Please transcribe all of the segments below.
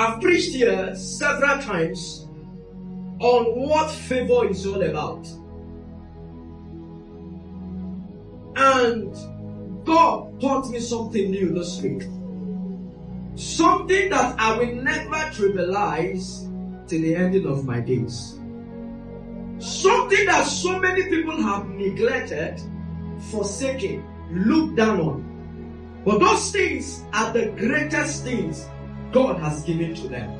I've preached here several times on what favor is all about. And God taught me something new this week. Something that I will never trivialize till the ending of my days. Something that so many people have neglected, forsaken, looked down on. But those things are the greatest things God has given to them.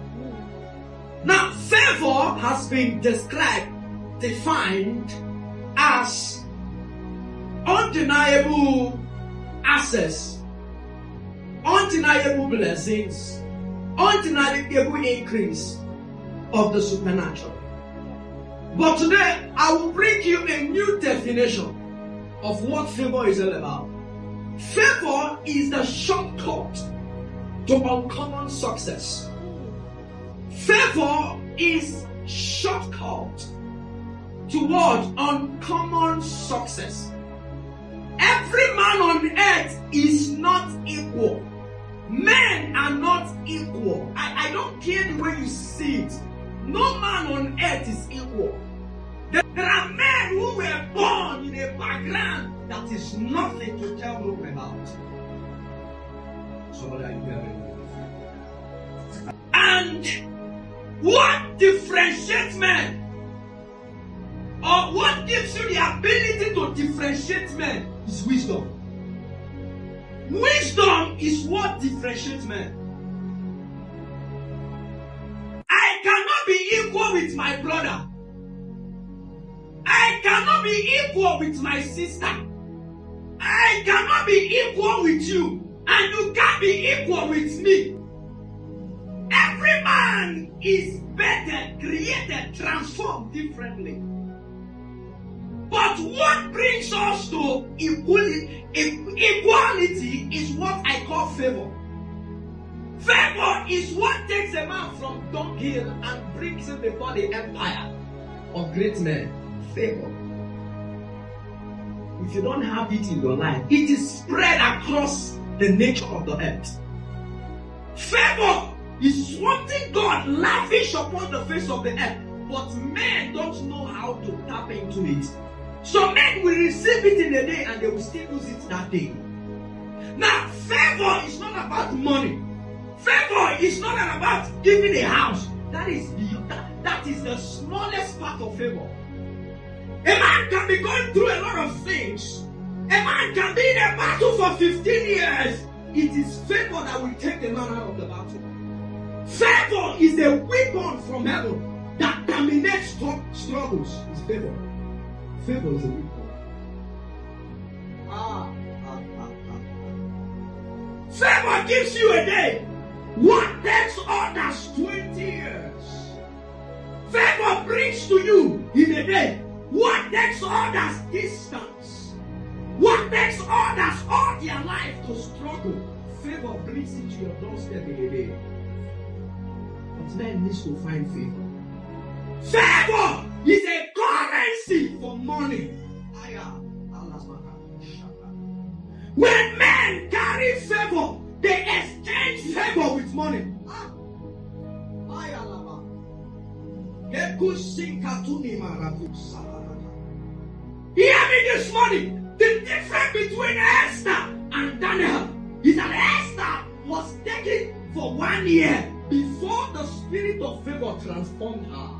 Now, favor has been defined as undeniable access, undeniable blessings, undeniable increase of the supernatural. But today, I will bring you a new definition of what favor is all about. Favor is the shortcut to uncommon success. Favor is shortcut toward uncommon success. Every man on earth is not equal. Men are not equal. I don't care the way you see it. No man on earth is equal. There are men who were born in a background that is nothing to tell them about. So and what differentiates men, or what gives you the ability to differentiate men, is wisdom. Wisdom is what differentiates men. I cannot be equal with my brother. I cannot be equal with my sister. I cannot be equal with you. And you can't be equal with me. Every man is better, created, transformed differently. But what brings us to equality is what I call favor. Favor is what takes a man from dunghill and brings him before the empire of great men. Favor. If you don't have it in your life, it is spread across the nature of the earth. Favor is something God lavish upon the face of the earth, but men don't know how to tap into it. So men will receive it in a day and they will still lose it that day. Now, favor is not about money. Favor is not about giving a house. That is the smallest part of favor. A man can be going through a lot of things. A man can be in a battle for 15 years. It is favor that will take the man out of the battle. Favor is a weapon from heaven that terminates struggles. It's favor. Favor is a weapon. Favor gives you a day what takes others 20 years. Favor brings to you in a day what takes others distance. What takes others all their life to struggle. Favor brings it to your doorstep in a day. But man needs to find favor. Favor is a currency for money. When men carry favor, they exchange favor with money. Hear me this morning. The difference between Esther and Daniel is that Esther was taken for 1 year before the spirit of favor transformed her.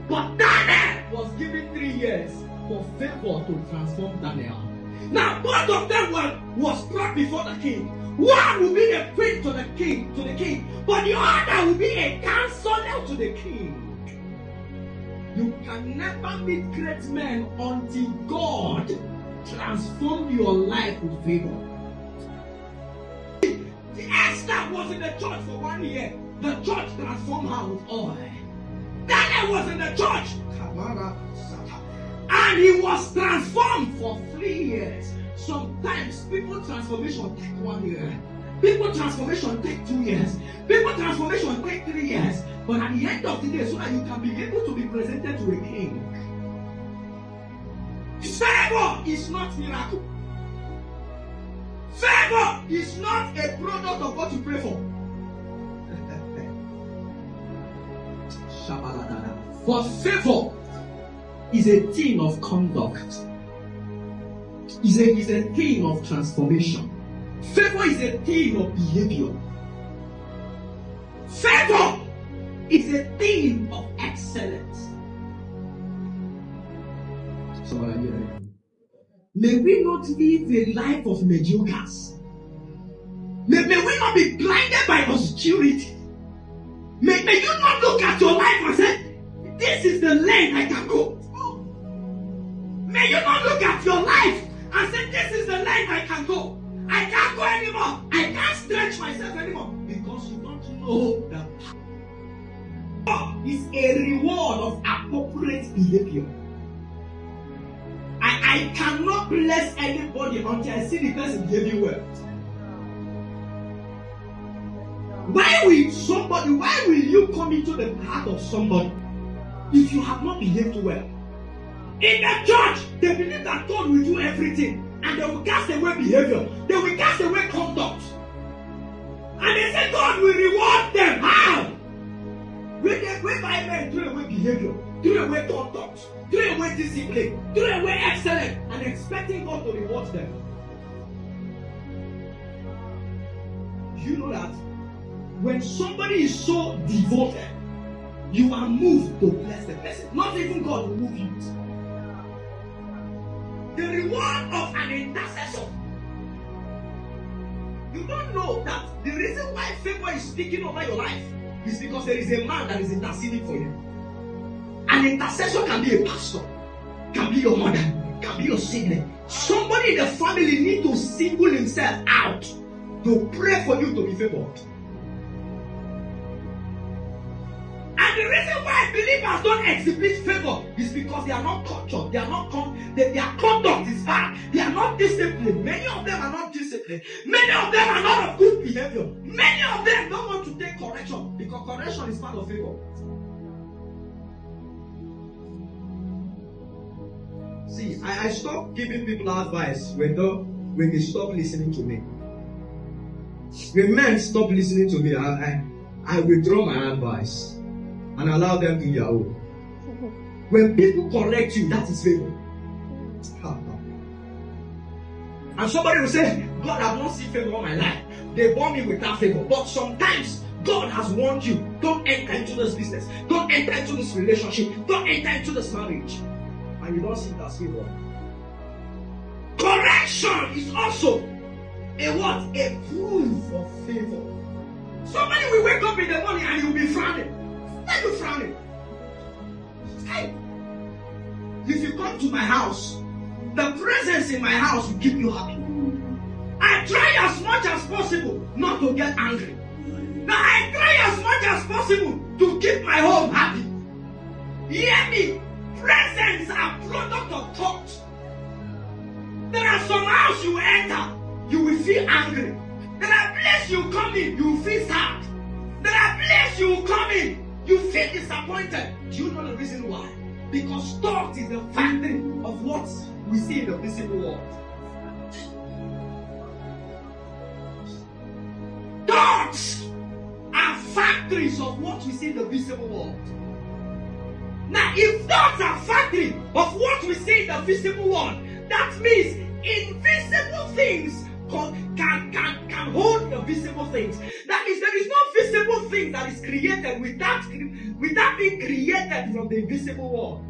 But Daniel was given 3 years for favor to transform Daniel. Now both of them was brought before the king. One will be the queen to the king, but the other will be a counselor to the king. You can never meet great men until God transforms your life with favor. Esther was in the church for 1 year. The church transformed her with oil. Daniel was in the church. And he was transformed for 3 years. Sometimes people transformation take 1 year. People transformation take 2 years. People transformation take 3 years. But at the end of the day, so that you can be able to be presented to a king. Favor is not miracle. Favor is not a product of what you pray for. For favor is a thing of conduct. Is a thing of transformation. Favor is a thing of behavior. Favor is a thing of excellence. May we not live a life of mediocres. May we not be blinded by obscurity. May you not look at your life and say, this is the lane I can go. May you not look at your life and say, this is the lane I can go. I can't go anymore. I can't stretch myself anymore. Because you don't know that power is a reward of appropriate behavior. I cannot bless anybody until I see the person behaving well. Why will you come into the path of somebody if you have not behaved well? In the church, they believe that God will do everything and they will cast away behavior. They will cast away conduct. And they say God will reward them. How? When by men throw away behavior, throw away conduct, throw away discipline, throw away excellence, and expecting God to reward them. You know that when somebody is so devoted, you are moved to bless the person. Not even God will move you. The reward of an intercessor. You don't know that the reason why favor is speaking over your life is because there is a man that is interceding for you. An intercessor can be a pastor, can be your mother, can be your sibling. Somebody in the family need to single himself out to pray for you to be favored. And the reason why believers don't exhibit favor is because they are not cultured. Their conduct is bad. They are not disciplined. Many of them are not disciplined. Many of them are not of good behavior. Many of them don't want to take correction because correction is part of favor. See, I stopped giving people advice when they stop listening to me. When men stop listening to me, I withdraw my advice and allow them to do their own. When people correct you, that is favor. And somebody will say, God, I don't see favor in my life. They born me without favor. But sometimes God has warned you, don't enter into this business. Don't enter into this relationship. Don't enter into this marriage. And you don't see it as favor. Correction is also a what? A proof of favor. Somebody will wake up in the morning and you'll be frowning. Why are you frowning? Hey. If you come to my house, the presence in my house will keep you happy. I try as much as possible not to get angry. Now I try as much as possible to keep my home happy. Hear me. Presents are product of thought. There are some house you enter, you will feel angry. There are places you come in, you will feel sad. There are places you come in, you feel disappointed. Do you know the reason why? Because thought is the factory of what we see in the visible world. Thoughts are factories of what we see in the visible world. Now, if thoughts are factory of what we see in the visible world, that means invisible things can hold the visible things. That means there is no visible thing that is created without being created from the invisible world.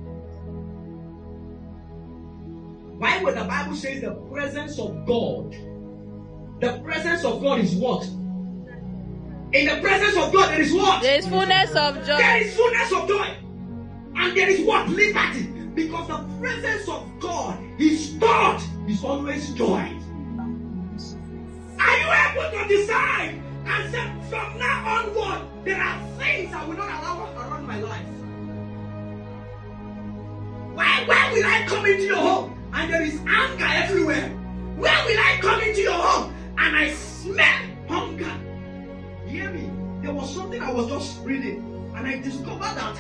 Why would the Bible says the presence of God? The presence of God is what? In the presence of God there is what? There is fullness of joy. There is fullness of joy. And there is what? Liberty. Because the presence of God, His thought is always joy. Are you able to decide and say, from now onward, there are things I will not allow around my life? Where will I come into your home and there is anger everywhere? Where will I come into your home and I smell hunger? Hear me? There was something I was just reading and I discovered that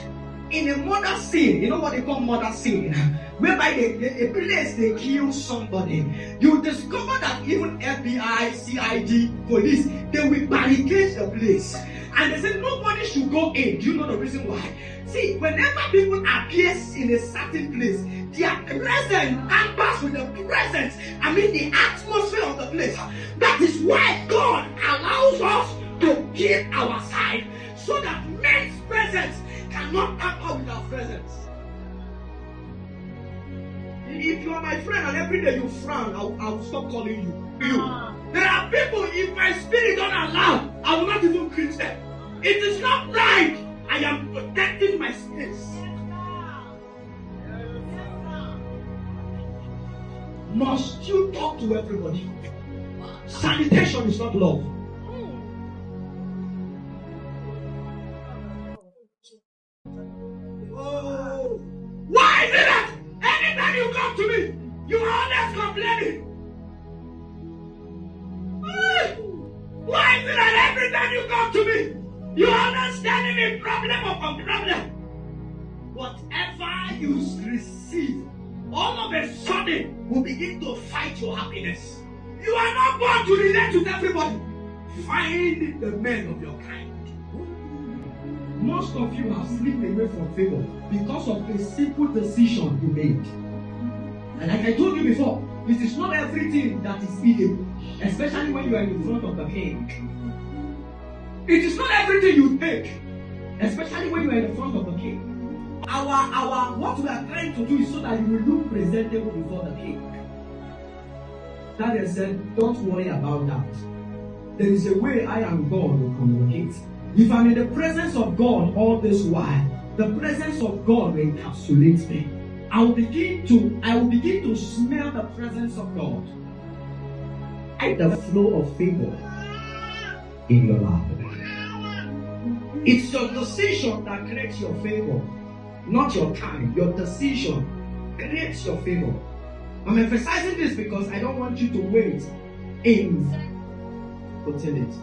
in a murder scene, you know what they call murder scene, whereby a place they kill somebody, you discover that even FBI, CID, police, they will barricade the place. And they said nobody should go in. Do you know the reason why? See, whenever people appear in a certain place, their presence tampers with the presence, the atmosphere of the place. That is why God allows us to keep our side, so that men's presence cannot tamper with our presence. If you are my friend and every day you frown, I will stop calling you. There are people, if my spirit don't allow, I will not even greet them. It is not right. I am protecting my space. Must you talk to everybody? Sanitation is not love. Oh, why is it that anytime you come to me, you are always complaining? Why is it that every time you come to me, you are always standing in problem upon problem? Whatever you receive, all of a sudden will begin to fight your happiness. You are not born to relate with everybody. Find the men of your kind. Most of you have slipped away from favor because of a simple decision you made. And like I told you before, it is not everything that is hidden, especially when you are in front of the king. It is not everything you take, especially when you are in front of the king. What we are trying to do is so that you will look presentable before the king. That is said, don't worry about that. There is a way I and God will communicate. If I'm in the presence of God all this while, the presence of God will encapsulate me. I will begin to smell the presence of God. The flow of favor in your life. It's your decision that creates your favor, not your time. Your decision creates your favor. I'm emphasizing this because I don't want you to wait in fertility.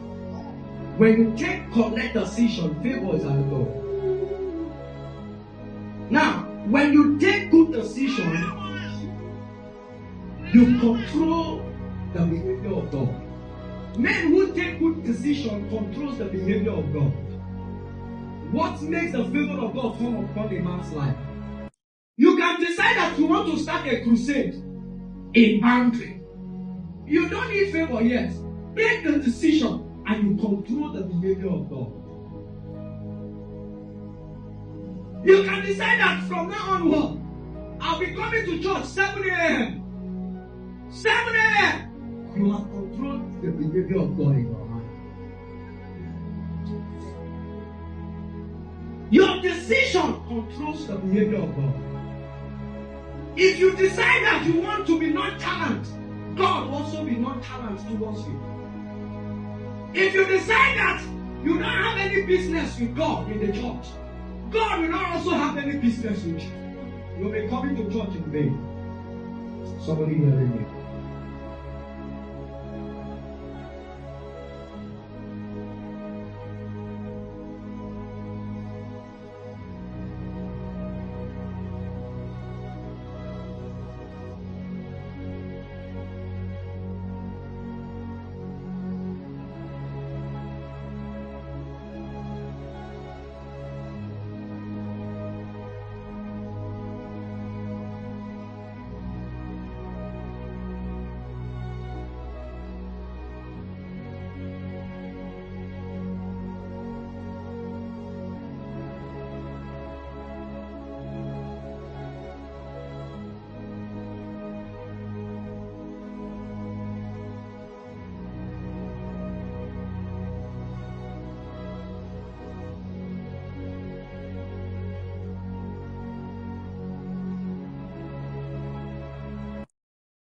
When you take correct decision, favor is at the door. Now, when you take good decision, you control the behavior of God. Men who take good decision controls the behavior of God. What makes the favor of God come upon a man's life? You can decide that you want to start a crusade in boundary. You don't need favor yet. Take the decision and you control the behavior of God. You can decide that from now onward, I'll be coming to church 7 a.m. 7 a.m. You have controlled the behavior of God in your mind. Your decision controls the behavior of God. If you decide that you want to be nonchalant, God will also be nonchalant towards you. If you decide that you don't have any business with God in the church, God will not also have any business with you. You'll be coming to church in vain. Somebody hearing me.